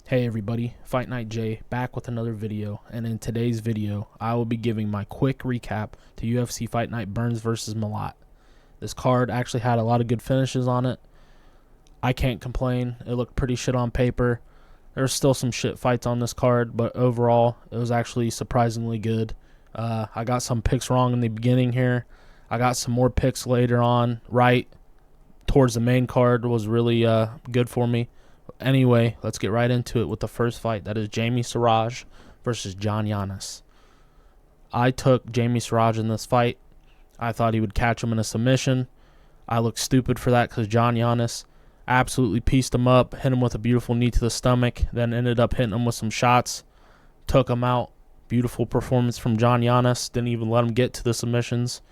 Hey everybody, Fight Night J back with another video, and in today's video I will be giving my quick recap to UFC Fight Night Burns vs. Malott. This card actually had a lot of good finishes on it. I can't complain. It looked pretty shit on paper. There's still some shit fights on this card, but overall it was actually surprisingly good. I got some picks wrong in the beginning here. I got some more picks later on right towards the main card was really good for me. Anyway, let's get right into it with the first fight. That is Jamie Siraj versus John Yanis. I took Jamie Siraj in this fight. I thought he would catch him in a submission. I looked stupid for that because John Yanis absolutely pieced him up, hit him with a beautiful knee to the stomach, then ended up hitting him with some shots, took him out. Beautiful performance from John Yanis. Didn't even let him get to the submissions.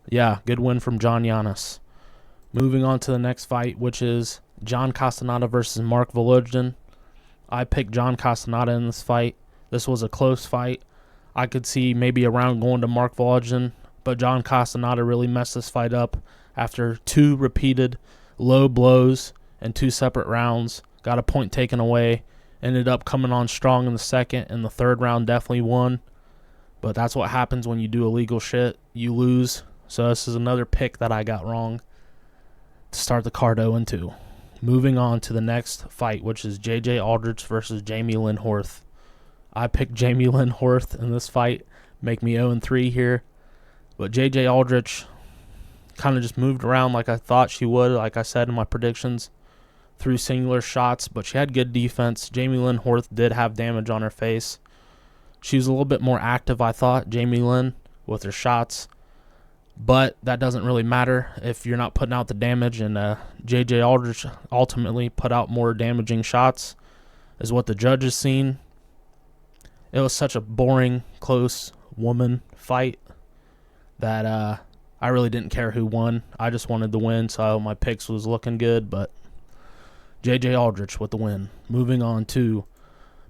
Yeah, good win from John Yanis. Moving on to the next fight, which is John Castaneda versus Mark Volodin. I picked John Castaneda in this fight. This was a close fight. I could see maybe a round going to Mark Volodin, but John Castaneda really messed this fight up after two repeated low blows and two separate rounds. Got a point taken away. Ended up coming on strong in the second, and the third round definitely won. But that's what happens when you do illegal shit. You lose. So this is another pick that I got wrong to start the card 0-2. Moving on to the next fight, which is J.J. Aldrich versus Jamie Lynn Horth. I picked Jamie Lynn Horth in this fight, make me 0-3 here. But J.J. Aldrich kind of just moved around like I thought she would, like I said in my predictions. Threw singular shots, but she had good defense. Jamie Lynn Horth did have damage on her face. She was a little bit more active, I thought, Jamie Lynn, with her shots. But that doesn't really matter if you're not putting out the damage, and J.J. Aldrich ultimately put out more damaging shots, is what the judges seen. It was such a boring, close woman fight that I really didn't care who won. I just wanted the win, so my picks was looking good, but J.J. Aldrich with the win. Moving on to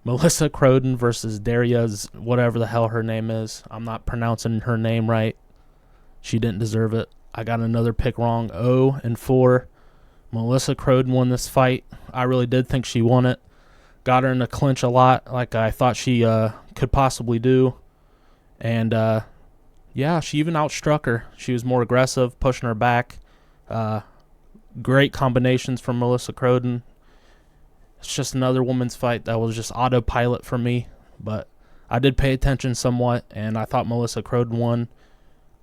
Melissa Croden versus Daria's, whatever the hell her name is. I'm not pronouncing her name right. She didn't deserve it. I got another pick wrong, 0-4. Melissa Croden won this fight. I really did think she won it. Got her in a clinch a lot, like I thought she could possibly do. And, yeah, she even outstruck her. She was more aggressive, pushing her back. Great combinations from Melissa Croden. It's just another woman's fight that was just autopilot for me. But I did pay attention somewhat, and I thought Melissa Croden won.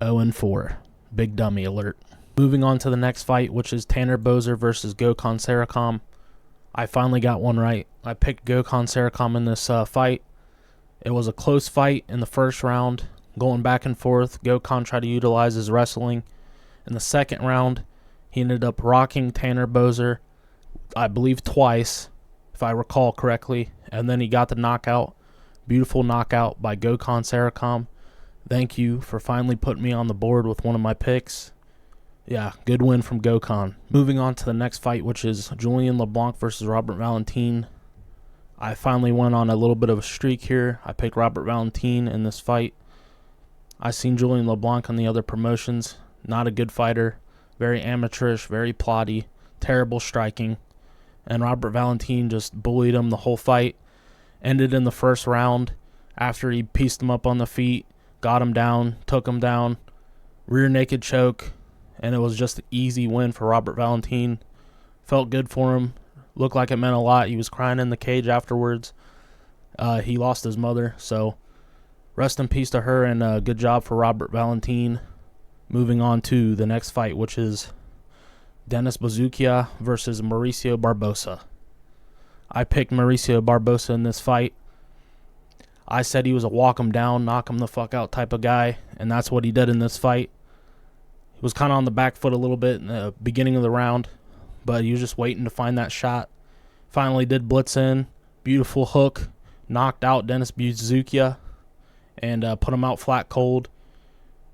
0-4. Big dummy alert. Moving on to the next fight, which is Tanner Boser versus Gokhan Saracom. I finally got one right. I picked Gokhan Saracom in this fight. It was a close fight in the first round, going back and forth. Gokhan tried to utilize his wrestling. In the second round, he ended up rocking Tanner Boser, I believe twice, if I recall correctly, and then he got the knockout. Beautiful knockout by Gokhan Saracom. Thank you for finally putting me on the board with one of my picks. Yeah, good win from Gokhan. Moving on to the next fight, which is Julian LeBlanc versus Robert Valentin. I finally went on a little bit of a streak here. I picked Robert Valentin in this fight. I seen Julian LeBlanc on the other promotions. Not a good fighter. Very amateurish, very plotty, terrible striking. And Robert Valentin just bullied him the whole fight. Ended in the first round after he pieced him up on the feet. Got him down, took him down, rear naked choke, and it was just an easy win for Robert Valentin. Felt good for him. Looked like it meant a lot. He was crying in the cage afterwards. He lost his mother, so rest in peace to her, and good job for Robert Valentin. Moving on to the next fight, which is Dennis Buzukja versus Mauricio Barbosa. I picked Mauricio Barbosa in this fight. I said he was a walk him down, knock him the fuck out type of guy, and that's what he did in this fight. He was kind of on the back foot a little bit in the beginning of the round, but he was just waiting to find that shot. Finally did blitz in, beautiful hook, knocked out Dennis Buzukja, and put him out flat cold.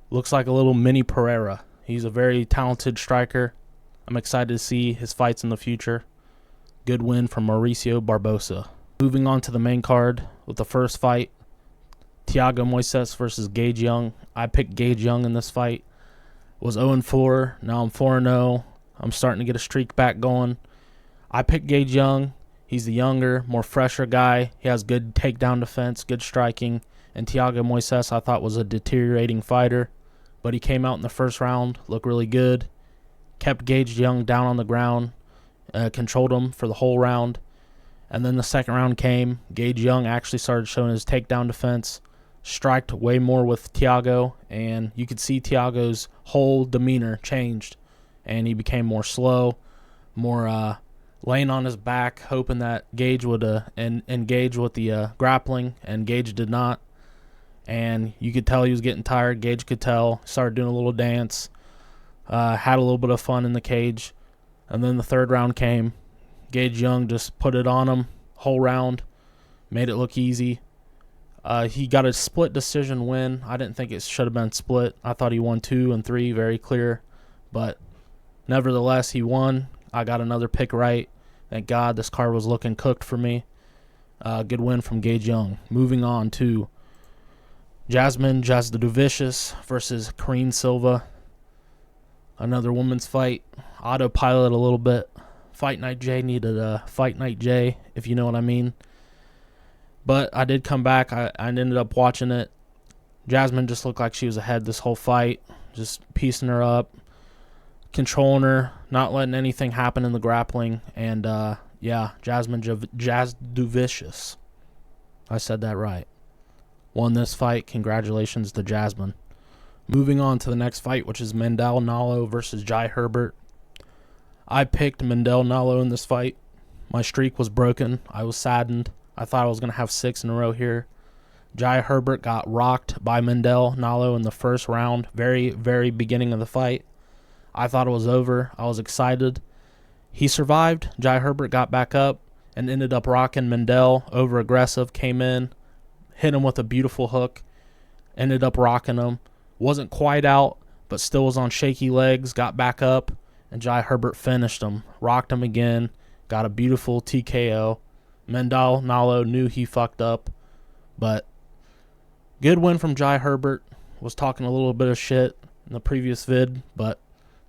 Looks like a little mini Pereira. He's a very talented striker. I'm excited to see his fights in the future. Good win from Mauricio Barbosa. Moving on to the main card with the first fight, Thiago Moises versus Gage Young. I picked Gage Young in this fight. Was 0-4. Now I'm 4-0. I'm starting to get a streak back going. I picked Gage Young. He's the younger, more fresher guy. He has good takedown defense, good striking. And Thiago Moises, I thought, was a deteriorating fighter. But he came out in the first round, looked really good. Kept Gage Young down on the ground, controlled him for the whole round. And then the second round came. Gage Young actually started showing his takedown defense, striked way more with Thiago, and you could see Thiago's whole demeanor changed. And he became more slow, more laying on his back, hoping that Gage would engage with the grappling, and Gage did not. And you could tell he was getting tired. Gage could tell. Started doing a little dance. Had a little bit of fun in the cage. And then the third round came. Gage Young just put it on him whole round. Made it look easy. He got a split decision win. I didn't think it should have been split. I thought he won 2 and 3 very clear. But nevertheless, he won. I got another pick right. Thank God, this card was looking cooked for me. Good win from Gage Young. Moving on to Jasmine Jasudavicius versus Karine Silva. Another women's fight. Autopilot a little bit. Fight Night J needed a Fight Night J, if you know what I mean. But I did come back. I ended up watching it. Jasmine just looked like she was ahead this whole fight. Just piecing her up. Controlling her. Not letting anything happen in the grappling. And, yeah, Jasmine Jasudavicius. I said that right. Won this fight. Congratulations to Jasmine. Moving on to the next fight, which is Mandel Nalo versus Jai Herbert. I picked Mandel Nalo in this fight. My streak was broken. I was saddened. I thought I was going to have 6 in a row here. Jai Herbert got rocked by Mandel Nalo in the first round, very, very beginning of the fight. I thought it was over. I was excited. He survived. Jai Herbert got back up and ended up rocking Mandel. Over aggressive, came in, hit him with a beautiful hook, ended up rocking him. Wasn't quite out, but still was on shaky legs, got back up, and Jai Herbert finished him. Rocked him again, got a beautiful TKO. Mandel Nalo knew he fucked up, but good win from Jai Herbert. Was talking a little bit of shit in the previous vid, but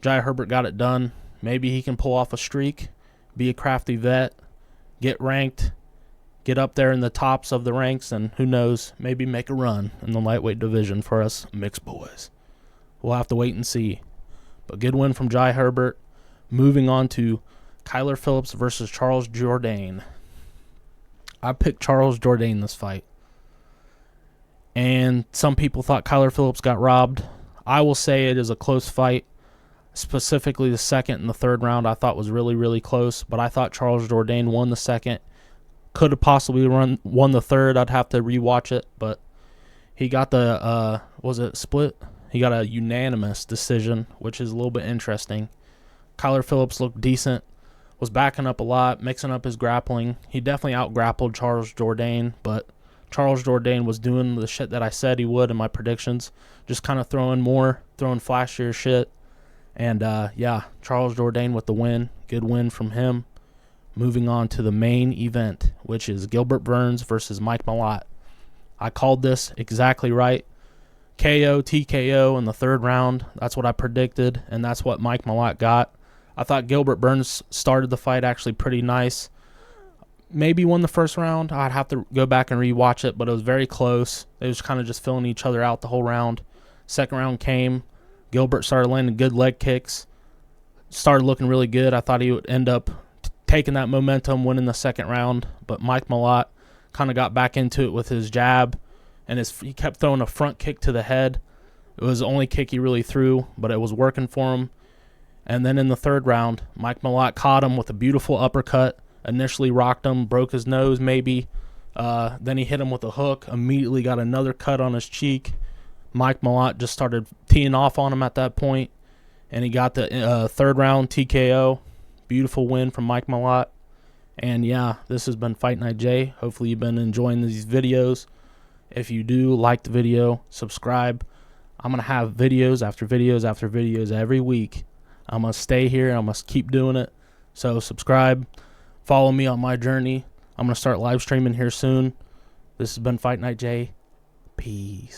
Jai Herbert got it done. Maybe he can pull off a streak, be a crafty vet, get ranked, get up there in the tops of the ranks, and who knows, maybe make a run in the lightweight division for us mixed boys. We'll have to wait and see. But good win from Jai Herbert. Moving on to Kyler Phillips versus Charles Jourdain. I picked Charles Jourdain this fight. And some people thought Kyler Phillips got robbed. I will say it is a close fight. Specifically the second and the third round I thought was really, really close. But I thought Charles Jourdain won the second. Could have possibly won the third. I'd have to rewatch it. But he got the, was it split? He got a unanimous decision, which is a little bit interesting. Kyler Phillips looked decent. Was backing up a lot, mixing up his grappling. He definitely out-grappled Charles Jourdain, but Charles Jourdain was doing the shit that I said he would in my predictions. Just kind of throwing flashier shit. And, yeah, Charles Jourdain with the win. Good win from him. Moving on to the main event, which is Gilbert Burns versus Mike Malott. I called this exactly right. KO, TKO in the third round. That's what I predicted, and that's what Mike Malott got. I thought Gilbert Burns started the fight actually pretty nice. Maybe won the first round. I'd have to go back and rewatch it, but it was very close. They was kind of just filling each other out the whole round. Second round came. Gilbert started landing good leg kicks. Started looking really good. I thought he would end up taking that momentum, winning the second round, but Mike Malott kind of got back into it with his jab, and he kept throwing a front kick to the head. It was the only kick he really threw, but it was working for him. And then in the third round, Mike Malott caught him with a beautiful uppercut, initially rocked him, broke his nose maybe. Then he hit him with a hook, immediately got another cut on his cheek. Mike Malott just started teeing off on him at that point, and he got the third round TKO. Beautiful win from Mike Malott. And yeah, this has been Fight Night J. Hopefully you've been enjoying these videos. If you do, like the video, subscribe. I'm going to have videos after videos after videos every week. I'm going to stay here. I'm going to keep doing it. So subscribe. Follow me on my journey. I'm going to start live streaming here soon. This has been Fight Night J. Peace.